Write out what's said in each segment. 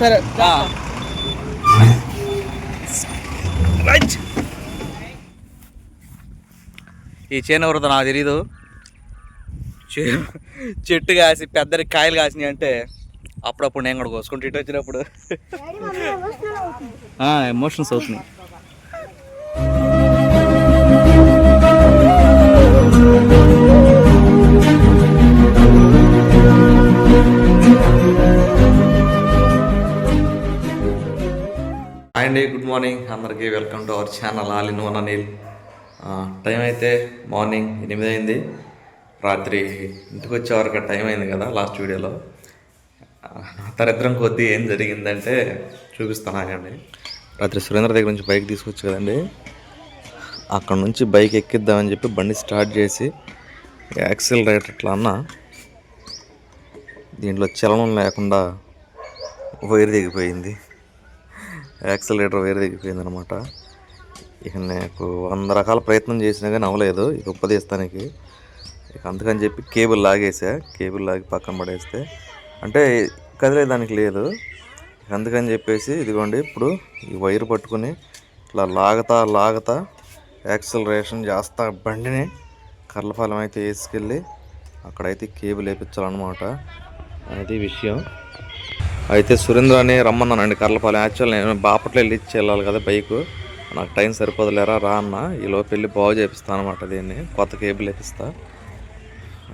సరే ఈ చేను ఎవరితో నాకు తెలీదు. చెట్టు కాసి పెద్ద కాయలు కాసినాయి అంటే అప్పుడప్పుడు నేను కూడా కోసుకుంటూ ఇటు వచ్చినప్పుడు ఎమోషన్స్ అవుతున్నాయి. అండి గుడ్ మార్నింగ్ అందరికీ, welcome to our channel all in one Anil. Time అయితే మార్నింగ్ 8 అయింది. రాత్రి ఇంటికి వచ్చే వరకు టైం అయింది కదా లాస్ట్ వీడియోలో. తరిద్రం కొద్దీ ఏం జరిగిందంటే చూపిస్తాను ఆగండి. రాత్రి సురేంద్ర దగ్గర నుంచి బైక్ తీసుకొచ్చు కదండి, అక్కడ నుంచి బైక్ ఎక్కిద్దామని చెప్పి బండి స్టార్ట్ చేసి యాక్సిలరేటర్ ఇట్లా అన్నా దీంట్లో చలనం లేకుండా వైర్ దిగిపోయింది. యాక్సిలరేటర్ వైర్ దిగిపోయింది అనమాట. ఇక నాకు 100 రకాల ప్రయత్నం చేసినా కానీ అవ్వలేదు ఇక ఉపదేశానికి. ఇక అందుకని చెప్పి కేబుల్ లాగి పక్కన పడేస్తే అంటే కదిలేదానికి లేదు. అందుకని చెప్పేసి ఇదిగోండి ఇప్పుడు ఈ వైర్ పట్టుకుని ఇట్లా లాగతా యాక్సిలరేషన్ చేస్తా బండిని కర్లపాలెం అయితే వేసుకెళ్ళి అక్కడైతే కేబుల్ వేయించాలన్నమాట. అది విషయం. అయితే సురేంద్రని రమ్మన్నానండి కర్లపాలెం. యాక్చువల్ నేను బాపట్లో వెళ్ళి వెళ్ళాలి కదా బైకు, నాకు టైం సరిపోదులేరా రా అన్న, ఈలోపు వెళ్ళి బాగు చేపిస్తాను అనమాట. దీన్ని కొత్త కేబుల్ వేపిస్తా.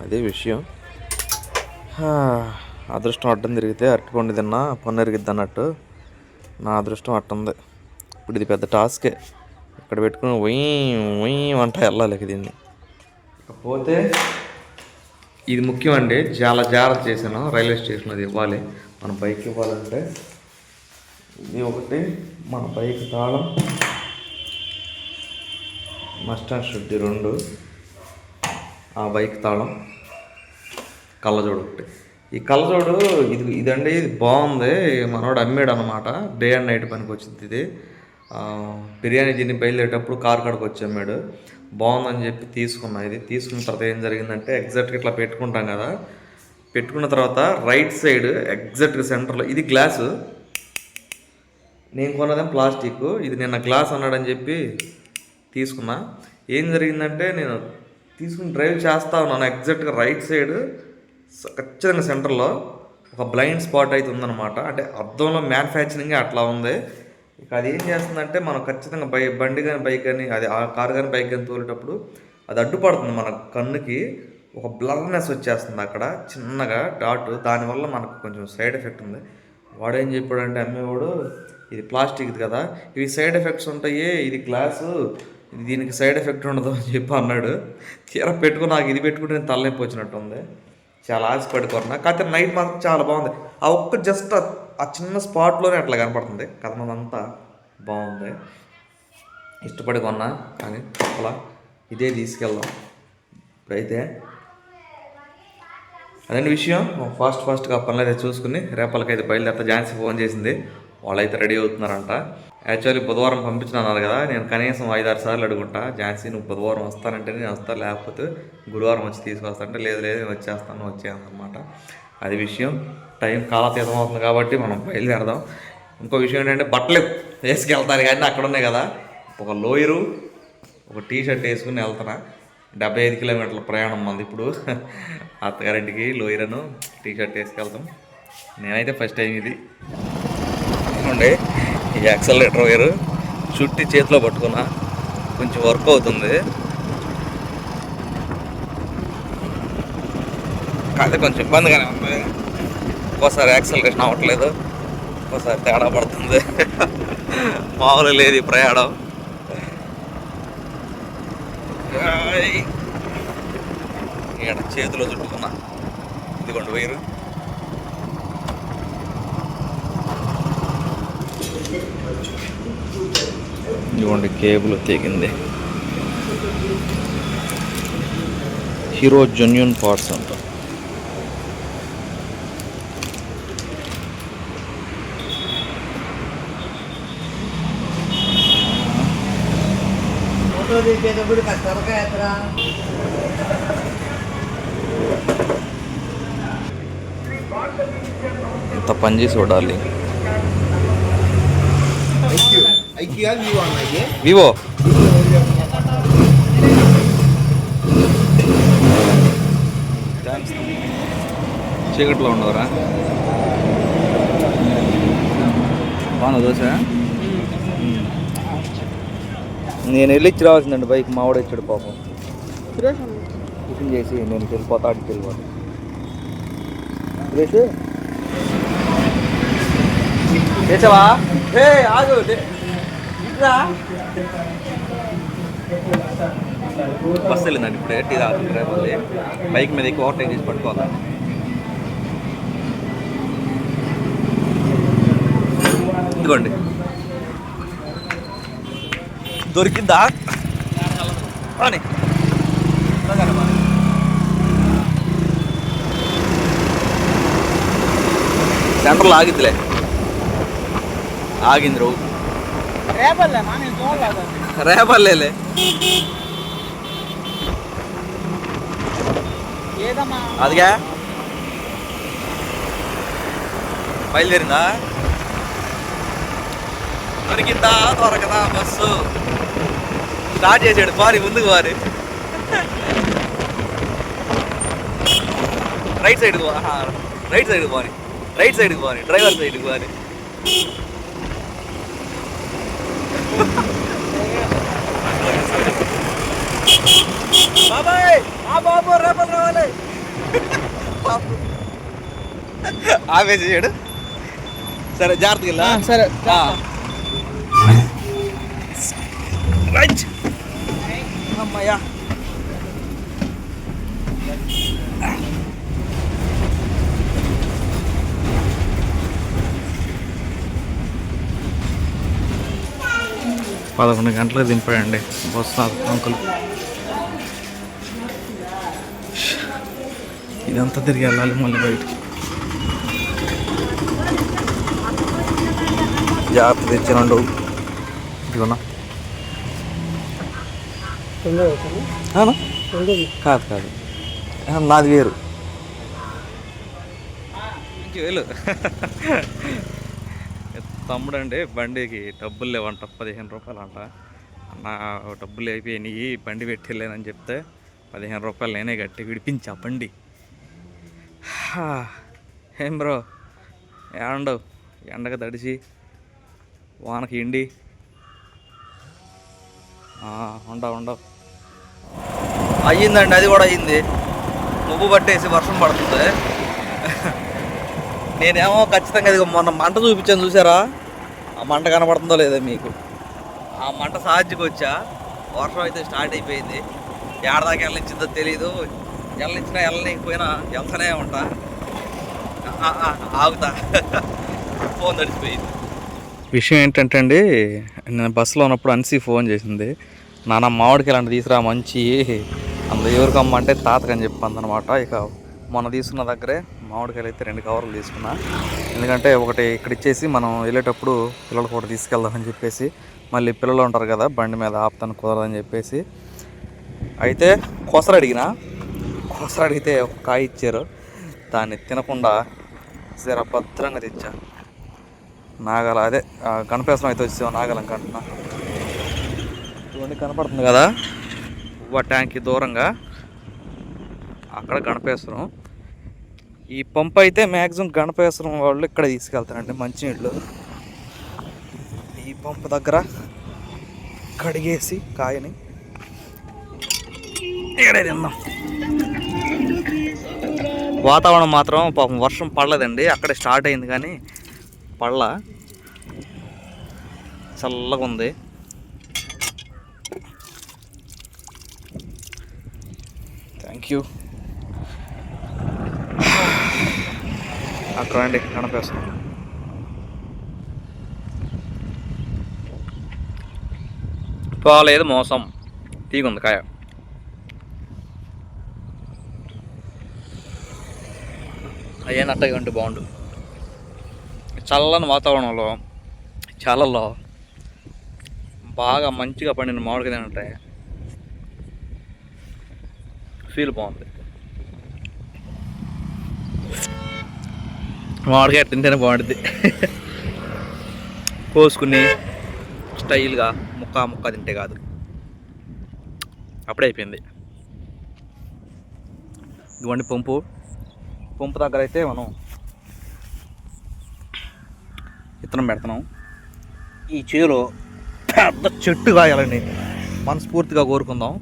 అదే విషయం. అదృష్టం అడ్డం తిరిగితే అరటిపండు తిన్నా పన్ను ఎరిగిద్ది అన్నట్టు నా అదృష్టం అట్టుంది. ఇప్పుడు ఇది పెద్ద టాస్కే, ఇక్కడ పెట్టుకుని ఒయ్యి వంట వెళ్ళాలి దీన్ని. పోతే ఇది ముఖ్యం అండి, చాలా జాగ్రత్త చేశాను. రైల్వే స్టేషన్ అది ఇవ్వాలి, మన బైక్ ఇవ్వాలంటే ఇది ఒకటి, మన బైక్ తాళం, మస్టాండ్ షుడ్డి 2, ఆ బైక్ తాళం, కళ్ళజోడు ఒకటి. ఈ కళ్ళజోడు ఇదండి, ఇది బాగుంది. మనోడు అమ్మాడు అనమాట, డే అండ్ నైట్ పనికి వచ్చింది ఇది. బిర్యానీ దీన్ని బయలుదేరేటప్పుడు కారు కాడికి వచ్చి అమ్మాడు. బాగుందని చెప్పి తీసుకున్నా. ఇది తీసుకున్న తర్వాత ఏం జరిగిందంటే ఎగ్జాక్ట్గా ఇట్లా పెట్టుకుంటాం కదా, పెట్టుకున్న తర్వాత రైట్ సైడ్ ఎగ్జాక్ట్గా సెంటర్లో ఇది గ్లాసు, నేను కొన్నదేం ప్లాస్టిక్, ఇది నిన్న గ్లాస్ అన్నాడని చెప్పి తీసుకున్నా. ఏం జరిగిందంటే నేను తీసుకుని డ్రైవ్ చేస్తా ఉన్నాను, ఎగ్జాక్ట్గా రైట్ సైడ్ ఖచ్చితంగా సెంటర్లో ఒక బ్లైండ్ స్పాట్ అయితే ఉందన్నమాట. అంటే అద్దంలో మ్యానుఫ్యాక్చరింగ్ అట్లా ఉంది. ఇక అది ఏం చేస్తుందంటే మనం ఖచ్చితంగా బండి కానీ బైక్ కానీ అది ఆ కారు కానీ బైక్ కానీ తోలేటప్పుడు అది అడ్డుపడుతుంది మన కన్నుకి, ఒక బ్లర్నెస్ వచ్చేస్తుంది అక్కడ చిన్నగా డాట్. దానివల్ల మనకు కొంచెం సైడ్ ఎఫెక్ట్ ఉంది. వాడు ఏం చెప్పాడంటే అమ్మేవాడు, ఇది ప్లాస్టిక్ది కదా, ఇవి సైడ్ ఎఫెక్ట్స్ ఉంటాయి, ఇది గ్లాసు, దీనికి సైడ్ ఎఫెక్ట్ ఉండదు అని చెప్పి అన్నాడు. తీరా పెట్టుకుని నాకు ఇది పెట్టుకుంటే నేను తలనొప్పి వచ్చినట్టు ఉంది. చాలా ఆశపడుకున్నా, కాకపోతే నైట్ మాత్రం చాలా బాగుంది. ఆ ఒక్క జస్ట్ ఆ చిన్న స్పాట్లోనే అట్లా కనపడుతుంది. కథమంతా బాగుంది, ఇష్టపడి కొన్నా. కానీ అలా ఇదే తీసుకెళ్దాం ఇప్పుడైతే. అదే విషయం. ఫాస్ట్గా పనులు అయితే చూసుకుని రేపలకైతే బయలుదేరతా. ఝాన్సీ ఫోన్ చేసింది, వాళ్ళైతే రెడీ అవుతున్నారంట. యాక్చువల్లీ బుధవారం పంపించినాను కదా, నేను కనీసం 5-6 సార్లు అడుగుంటా, ఝాన్సీ నువ్వు బుధవారం వస్తానంటే నేను వస్తాను, లేకపోతే గురువారం వచ్చి తీసుకొస్తానంటే లేదు నేను వచ్చేస్తాను అనమాట. అది విషయం. టైం కాలతీతం అవుతుంది కాబట్టి మనం బయలుదేరదాం. ఇంకో విషయం ఏంటంటే బట్టలు వేసుకెళ్తారు కానీ అక్కడ ఉన్నాయి కదా, ఒక లోయరు ఒక టీషర్ట్ వేసుకుని వెళ్తున్నా. 75 కిలోమీటర్ల ప్రయాణం మంది ఇప్పుడు అత్తగారింటికి. లోయరను టీషర్ట్ వేసుకెళ్తాం. నేనైతే ఫస్ట్ టైం ఇది ఉండే ఈ యాక్సలరేటర్ వైరు చుట్టి చేతిలో పట్టుకున్నా, కొంచెం వర్క్ అవుతుంది. కానీ కొంచెం ఇబ్బందిగానే ఉంది. ఒక్కోసారి యాక్సలరేషన్ అవ్వట్లేదు, ఒక్కోసారి తేడా పడుతుంది. మామూలు లేదు ఈ ప్రయాణం. ఇక్కడ చేతిలో చుట్టుకున్నా, ఇదిగోండి వైరు. ఇదిగోండి కేబుల్ తెగింది. హీరో జెన్యూన్ పార్ట్స్ అంట. ఎంత పని చేసి చూడాలి. వివో చీకట్లో ఉండవరా బాగున్నా దోశ. నేను వెళ్ళిచ్చి రావాల్సిందండి బైక్ మావాడు వచ్చాడు పాపం. టిఫిన్ చేసి నేను వెళ్ళిపోతా అడిగి వెళ్ళిపోతా. సురేష్ చేసావా? ఆగు బస్సు వెళ్ళిందండి ఇప్పుడే. టీ తాగుతుంది రేపల్లి. బైక్ మీద ఎక్కువ ఓవర్టేక్ చేసి పట్టుకోవాలి. ఇదిగోండి దొరికిందా అని సెంటర్లో ఆగిద్దిలే. ఆగింది రోజు రేపల్లేలే. అదిగా బయలుదేరిందా? దొరికిందా దొరకదా బస్సు? స్టార్ట్ చేసాడు బారి ముందుకు వారి. రైట్ సైడ్కి రైట్ సైడ్కి పోని, రైట్ సైడ్కి పోని, డ్రైవర్ సైడ్కి పోని. బాబాయ్ బాబు రేపలు రావాలి. ఆవేశం సరే జాగ్రత్తగా వెళ్ళా. సరే రైట్ అమ్మయ్యా. పదకొండు గంటలకు దింపాడండి వస్తున్నారు అంకుల్. ఇదంతా తిరిగి వెళ్ళాలి మళ్ళీ బయటికి. జాగ్రత్త తెచ్చినండు. ఇదిగోనా కాదు కాదు నాది వేరు. వేలు తమ్ముడు అండి బండికి డబ్బులు లేవంట, 15 రూపాయలు అంట. అన్న డబ్బులు అయిపోయినాయి బండి పెట్టలేనని చెప్తే 15 రూపాయలు నేనే కట్టి విడిపించా బండి. ఏం బ్రో ఏమండవు? ఎండగా తడిసి వానకి ఎండి ఉండవు. అయ్యిందండి, అది కూడా అయ్యింది. ముగ్గు పట్టేసి వర్షం పడుతుంది. నేనేమో ఖచ్చితంగా ఇది మొన్న మంట చూపించాను చూసారా? ఆ మంట కనపడుతుందో లేదో మీకు? ఆ మంట సాధ్యకి వచ్చా. వర్షం అయితే స్టార్ట్ అయిపోయింది. ఏడదాకా వెళ్ళించిందో తెలీదు. వెళ్ళించినా వెళ్ళలేకపోయినా వెళ్తూనే ఉంటా. ఆగుతా. ఫోన్ తడిచిపోయింది. విషయం ఏంటంటే అండి, నేను బస్సులో ఉన్నప్పుడు అన్సీ ఫోన్ చేసింది. నాన్న మామిడికి ఇలాంటి తీసుకురా మంచి అందులో ఎవరికి అమ్మంటే తాతకని చెప్పందనమాట. ఇక మొన్న తీసుకున్న దగ్గరే మామిడికాయలు అయితే 2 కవర్లు తీసుకున్నా. ఎందుకంటే ఒకటి ఇక్కడ ఇచ్చేసి మనం వెళ్ళేటప్పుడు పిల్లలు కూడా తీసుకెళ్దామని చెప్పేసి, మళ్ళీ పిల్లలు ఉంటారు కదా బండి మీద ఆపుతాను కుదరదని చెప్పేసి. అయితే కొసరు అడిగితే ఒక కాయ ఇచ్చారు. దాన్ని తినకుండా జర భద్రంగా తెచ్చా. నాగల అదే గణపేశ్వరం అయితే వచ్చాము. నాగలం కంటున్నా ఇవన్నీ కనపడుతుంది కదా ట్యాంక్కి దూరంగా, అక్కడ గణపేశ్వరం. ఈ పంపు అయితే మ్యాక్సిమం గణపేశ్వరం వాళ్ళు ఇక్కడ తీసుకెళ్తారండి మంచినీళ్ళు. ఈ పంపు దగ్గర కడిగేసి కాయని ఇక్కడే తిందాం. వాతావరణం మాత్రం పాపం వర్షం పడలేదండి, అక్కడే స్టార్ట్ అయింది కానీ పళ్ళ చల్లగా ఉంది. Thank you. అక్కడ అండి కనిపిస్తాం. పోలేదు మోసం, తీగుంది కాయ. అయ్యే నట్టగా ఉంటే బాగుండు. చల్లని వాతావరణంలో చాలలో బాగా మంచిగా పండిన మామిడికాయ తింటే ఫీల్ బాగుంది. మామిడికాయ తింటేనే బాగుంటుంది. కోసుకుని స్టైల్గా ముక్క తింటే కాదు, అప్పుడే అయిపోయింది. ఇదిగోండి పంపు దగ్గర అయితే మనం విత్తనం పెడుతున్నాం. ఈ చేలో పెద్ద చెట్టు కాయాలని మనస్ఫూర్తిగా కోరుకుందాం.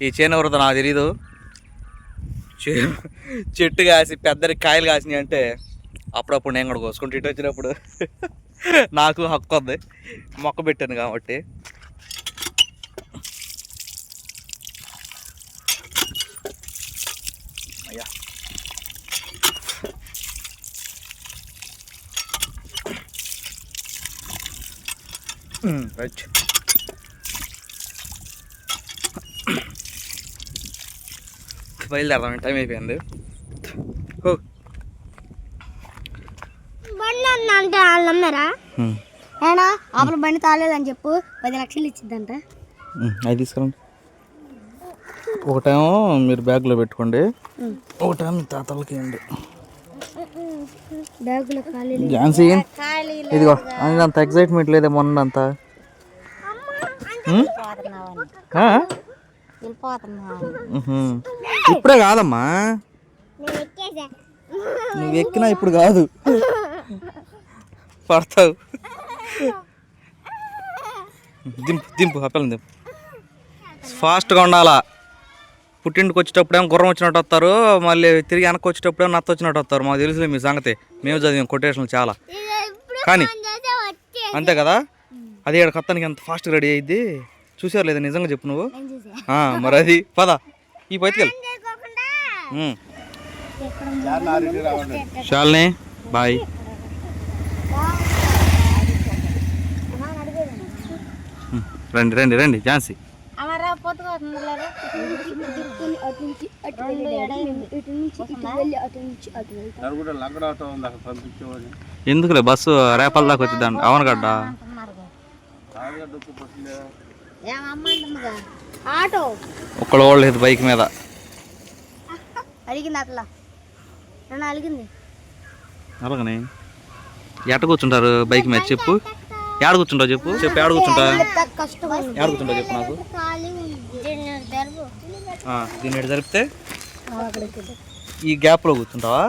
ఈ చేను ఎవరిదో నాకు తెలీదు. చెట్టు కాసి పెద్దరి కాయలు కాసినాయి అంటే అప్పుడప్పుడు నేను కూడా కోసుకుంటూ ఇటు వచ్చినప్పుడు నాకు హక్కు ఉంది, మొక్క పెట్టాను కాబట్టి. అయ్యా రైట్. బయలుదేరదాం, టైం అయిపోయింది. అంటే వాళ్ళు అమ్మారా ఏనా ఆపల బండి తాలేదని చెప్పు, 10 లక్షలు ఇచ్చిద్దంట. అవి తీసుకురండి. ఒకటేమో మీరు బ్యాగ్లో పెట్టుకోండి, ఒకటేమో మీ తాతలకి ఇవ్వండి. బ్యాగులో ఝాన్సీ ఇదిగో అంత ఎక్సైట్మెంట్ లేదే మొన్న అంతా. ఇప్పుడే కాదమ్మా, నువ్వు ఎక్కినా ఇప్పుడు కాదు, పడతావు. దింపు అప్పలని దింపు, ఫాస్ట్గా ఉండాలా. పుట్టింటికి వచ్చేటప్పుడేమో గుర్రం వచ్చినట్టు వస్తారు, మళ్ళీ తిరిగి వెనక్కి వచ్చేటప్పుడేమో నత్త వచ్చినట్టు వస్తారు. మాకు తెలుసులే మీ సంగతి, మేము చదివాం కొటేషన్లు చాలా. కానీ అంతే కదా, అది ఏడు కత్తానికి ఎంత ఫాస్ట్గా రెడీ అయ్యిద్ది చూసారు లేదా? నిజంగా చెప్పు నువ్వు. మరి అది పద ఈ బయటికెళ్ళి. శాలిని బాయ్. రండి రండి రండి ఝాన్సీ. ఎందుకులే బస్సు రేపల దాకా వచ్చిందండి. అవనగడ్డ ఒక్కడు లేదు బైక్ మీద. అలాగనే ఎట్ట కూర్చుంటారు బైక్ మీద చెప్పు? ఏడ కూర్చుంటావు చెప్పు? ఏడ కూర్చుంటా చెప్పు నాకు. దీన్ని ఎటు జరిపితే ఈ గ్యాప్లో కూర్చుంటావా?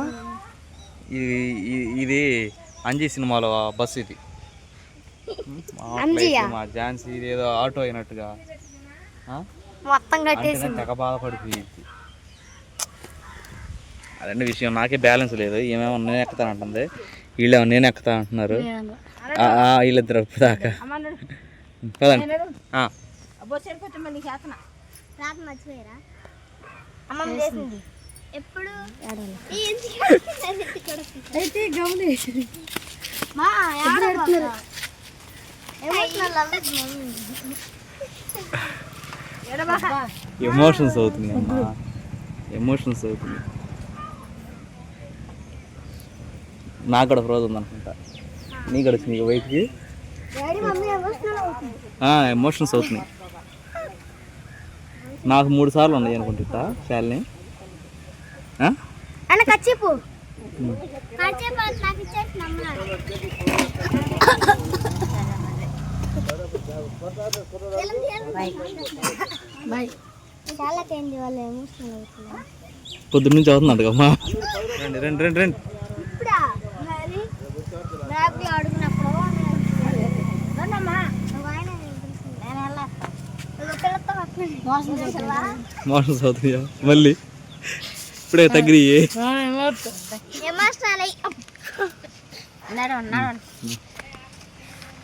ఇది అంజీ సినిమాలో బస్సు ఇది. మా ఝాన్సీ ఏదో ఆటో అయినట్టుగా తెగ బాధపడిపోయింది. అదండి విషయం. నాకే బ్యాలెన్స్ లేదు. ఏమేమో నేను ఎక్కుతానంటుంది, వీళ్ళేమో నేను ఎక్కుతా అంటున్నారు. వీళ్ళిద్దరు దాకా ఎమోషన్స్ అవుతుంది అమ్మా, ఎమోషన్స్ అవుతుంది. నాకు కూడా ఫ్రోజ్ ఉందనుకుంటా, నీ కూడా వచ్చింది బయటికి. ఎమోషన్స్ అవుతున్నాయి. నాకు 3 సార్లు ఉన్నాయి అనుకుంటా శాలిని. పొద్దున్న నుంచి అవుతుంది అంటమ్మా. రండి రండి రండి రండి. మోషన్స్ అవుతున్నాయా మళ్ళీ? ఇప్పుడే తగ్గి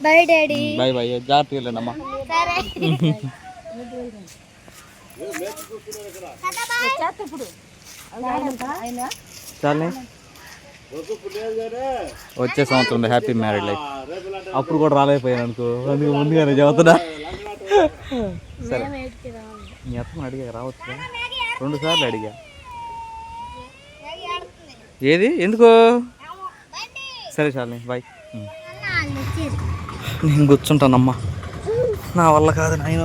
బాయ్ డాడీ. బాయ్ బాయ్, జాగ్రత్తగా వెళ్ళండి అమ్మా. చాలే వచ్చే సంవత్సరం హ్యాపీ మ్యారేడ్ లైఫ్. అప్పుడు కూడా రాలేకపోయాను అనుకో, అందుకు ముందుగానే చదువుతున్నా. సరే నీ అత్తను అడిగా రావచ్చు, 2 సార్లు అడిగా. ఏది ఎందుకో? సరే చాలే బాయ్. నేను కూర్చుంటానమ్మా, నా వల్ల కాదు నాయన.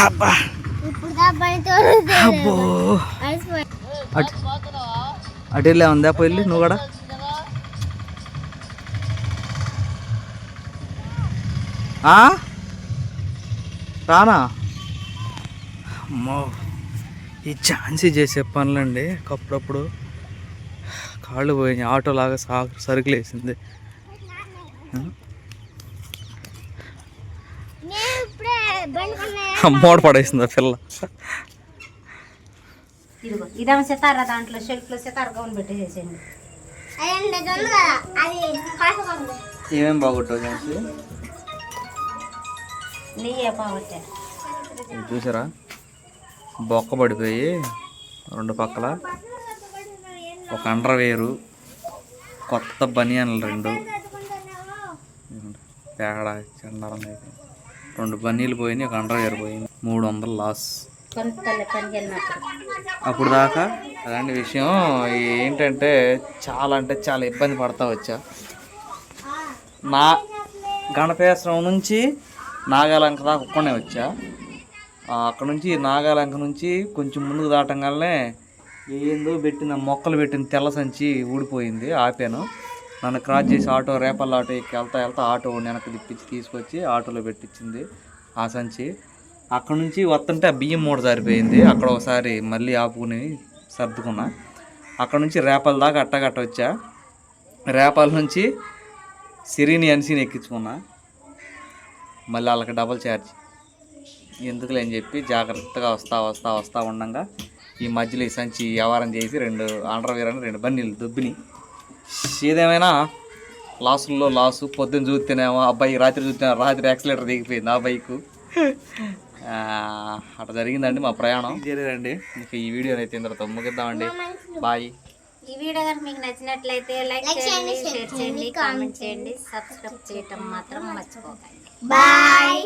అబ్బా అబ్బో అటు వెళ్ళే ఉందా వెళ్ళి నువ్వు కూడా రానా అమ్మో ఈ ఛాన్సీ చేసే పనులండి అప్పుడప్పుడు కాళ్ళు పోయినాయి ఆటోలాగా సరుకులు వేసింది అమ్మోడు పడేసింది ఆ పిల్ల ఇదిగో ఇదేమో సితారా దాంట్లో షెల్ఫ్లో సితార గౌన్ పెట్టేసేయండి ఏమేం బాగుంటావు ఛాన్సీ నెయ్యే పావట్టే చూసారా బొక్క పడిపోయి రెండు పక్కల ఒక అండర్వేరు కొత్త బనియన్లు రెండు తేడా చండాలం అయిపోయింది రెండు బనీలు పోయినాయి ఒక అండర్వేర్ పోయింది 300 లాస్ అప్పుడు దాకా అలాంటి విషయం ఏంటంటే చాలా ఇబ్బంది పడతా వచ్చా నా గణపేశ్వరం నుంచి నాగాలంక దాకా ఒక్కనే వచ్చా అక్కడ నుంచి నాగాలంక నుంచి కొంచెం ముందుకు దాటంగానే ఏందో పెట్టిన మొక్కలు పెట్టిన తెల్ల సంచి ఊడిపోయింది ఆపాను నన్ను క్రాస్ చేసి ఆటో రేపల్ల ఆటో ఎక్కి వెళ్తా ఆటో వెనక్కి తిప్పించి తీసుకొచ్చి ఆటోలో పెట్టించింది ఆ సంచి అక్కడ నుంచి వస్తుంటే ఆ బియ్యం మూట సరిపోయింది అక్కడ ఒకసారి మళ్ళీ ఆపుకుని సర్దుకున్నా అక్కడ నుంచి రేపల దాకా అట్టగట్ట వచ్చా రేపల నుంచి సిరిని అన్సీని ఎక్కించుకున్నా మళ్ళీ వాళ్ళకి డబల్ ఛార్జ్ ఎందుకులే అని చెప్పి జాగ్రత్తగా వస్తా ఉండగా ఈ మధ్యలో ఈ సంచి వ్యవహారం చేసి 2 అండర్వేర్ అని 2 బన్నీలు దొబ్బిని ఏదేమైనా లాసుల్లో లాసు పొద్దున్న చూస్తేనేమో అబ్బాయి రాత్రి యాక్సిలేటర్ దిగిపోయింది ఆ బైకు అట్లా జరిగిందండి మా ప్రయాణం జరిగిందండి ఇంకా ఈ వీడియో అయితే ఇంత ముగిద్దామండి బాయ్ ఈ వీడియో కనుక మీకు నచ్చినట్లయితే లైక్ చేయండి షేర్ చేయండి కామెంట్ చేయండి సబ్స్క్రైబ్ చేయటం మాత్రం మర్చిపోకండి బాయ్.